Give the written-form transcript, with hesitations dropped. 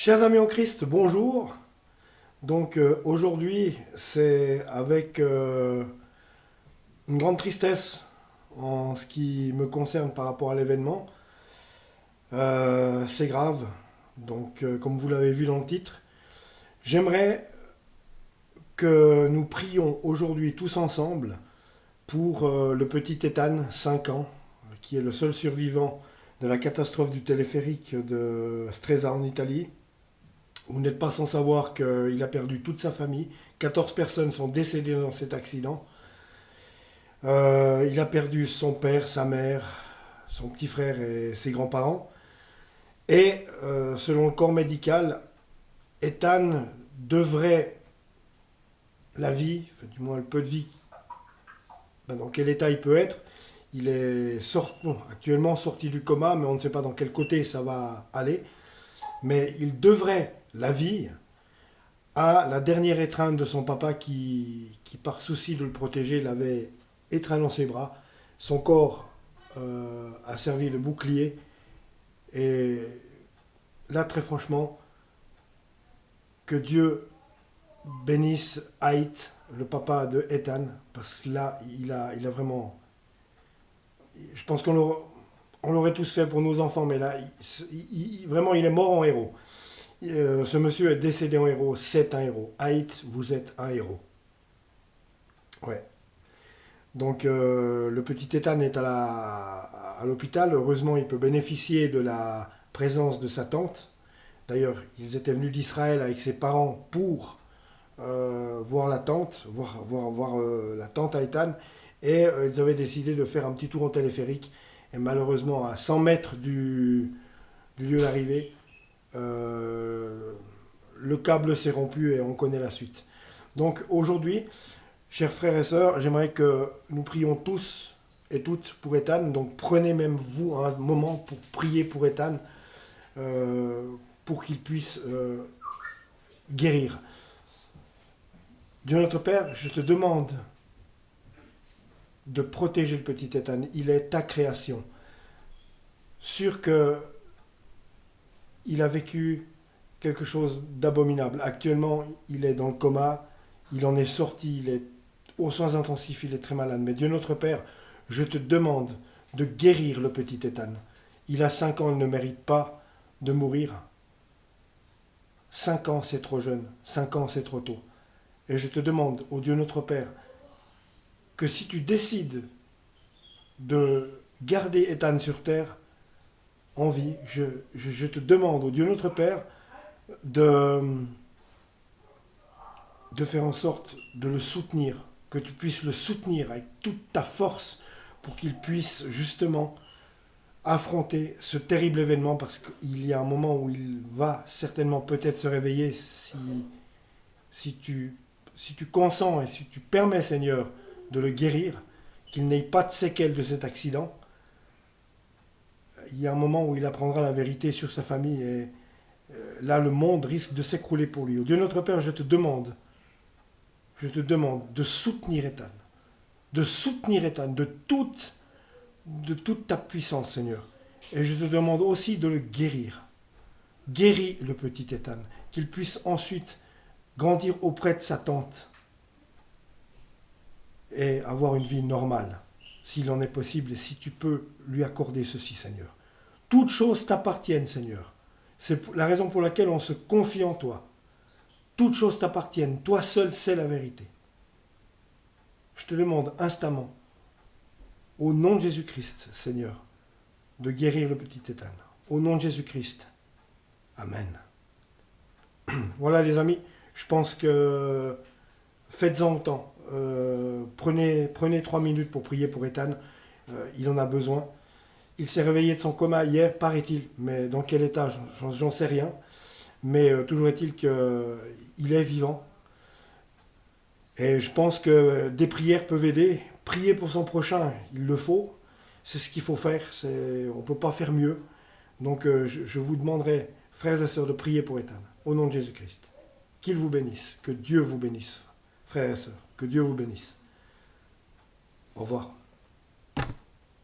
Chers amis en Christ, bonjour. Donc aujourd'hui, c'est avec une grande tristesse en ce qui me concerne par rapport à l'événement. C'est grave. Donc comme vous l'avez vu dans le titre, j'aimerais que nous prions aujourd'hui tous ensemble pour le petit Ethan, 5 ans, qui est le seul survivant de la catastrophe du téléphérique de Stresa en Italie. Vous n'êtes pas sans savoir qu'il a perdu toute sa famille. 14 personnes sont décédées dans cet accident. Il a perdu son père, sa mère, son petit frère et ses grands-parents. Et selon le corps médical, Ethan devrait la vie, enfin, du moins le peu de vie, dans quel état il peut être. Il est actuellement sorti du coma, mais on ne sait pas dans quel côté ça va aller. Mais il devrait la vie à la dernière étreinte de son papa qui par souci de le protéger, l'avait étreint dans ses bras. Son corps a servi de bouclier. Et là, très franchement, que Dieu bénisse Haït, le papa de Ethan, parce que là, il a vraiment... Je pense on l'aurait tous fait pour nos enfants, mais là, vraiment, il est mort en héros. Ce monsieur est décédé en héros, c'est un héros. Haït, vous êtes un héros. Ouais. Donc le petit Ethan est à l'hôpital. Heureusement, il peut bénéficier de la présence de sa tante. D'ailleurs, ils étaient venus d'Israël avec ses parents pour voir la tante, voir la tante à Ethan. Et ils avaient décidé de faire un petit tour en téléphérique. Et malheureusement, à 100 mètres du lieu d'arrivée, le câble s'est rompu et on connaît la suite. Donc aujourd'hui, chers frères et sœurs, j'aimerais que nous prions tous et toutes pour Ethan. Donc prenez même vous un moment pour prier pour Ethan, pour qu'il puisse guérir. Dieu notre Père, je te demande de protéger le petit Ethan. Il est ta création. Sûr que il a vécu quelque chose d'abominable. Actuellement, il est dans le coma, il en est sorti, il est aux soins intensifs, il est très malade. Mais Dieu notre Père, je te demande de guérir le petit Ethan. Il a 5 ans, il ne mérite pas de mourir. 5 ans, c'est trop jeune. 5 ans, c'est trop tôt. Et je te demande, ô Dieu notre Père, que si tu décides de garder Ethan sur terre, en vie, je te demande, au Dieu notre Père, de faire en sorte de le soutenir, que tu puisses le soutenir avec toute ta force pour qu'il puisse justement affronter ce terrible événement, parce qu'il y a un moment où il va certainement peut-être se réveiller si tu consens et si tu permets, Seigneur, de le guérir, qu'il n'ait pas de séquelles de cet accident. Il y a un moment où il apprendra la vérité sur sa famille et là le monde risque de s'écrouler pour lui. Dieu notre Père, je te demande de soutenir Ethan, de toute ta puissance, Seigneur. Et je te demande aussi de le guérir. Guéris le petit Ethan, qu'il puisse ensuite grandir auprès de sa tante et avoir une vie normale, s'il en est possible, et si tu peux lui accorder ceci, Seigneur. Toutes choses t'appartiennent, Seigneur. C'est la raison pour laquelle on se confie en toi. Toutes choses t'appartiennent. Toi seul sais la vérité. Je te demande instamment, au nom de Jésus-Christ, Seigneur, de guérir le petit Ethan. Au nom de Jésus-Christ. Amen. Voilà les amis, je pense que faites-en autant. Prenez 3 minutes pour prier pour Ethan. Il en a besoin. Il s'est réveillé de son coma hier, paraît-il, mais dans quel état, j'en sais rien. Mais toujours est-il qu'il est vivant. Et je pense que des prières peuvent aider. Prier pour son prochain, il le faut. C'est ce qu'il faut faire. On ne peut pas faire mieux. Donc je vous demanderai, frères et sœurs, de prier pour Ethan, au nom de Jésus-Christ. Qu'il vous bénisse, que Dieu vous bénisse, frères et sœurs, que Dieu vous bénisse. Au revoir.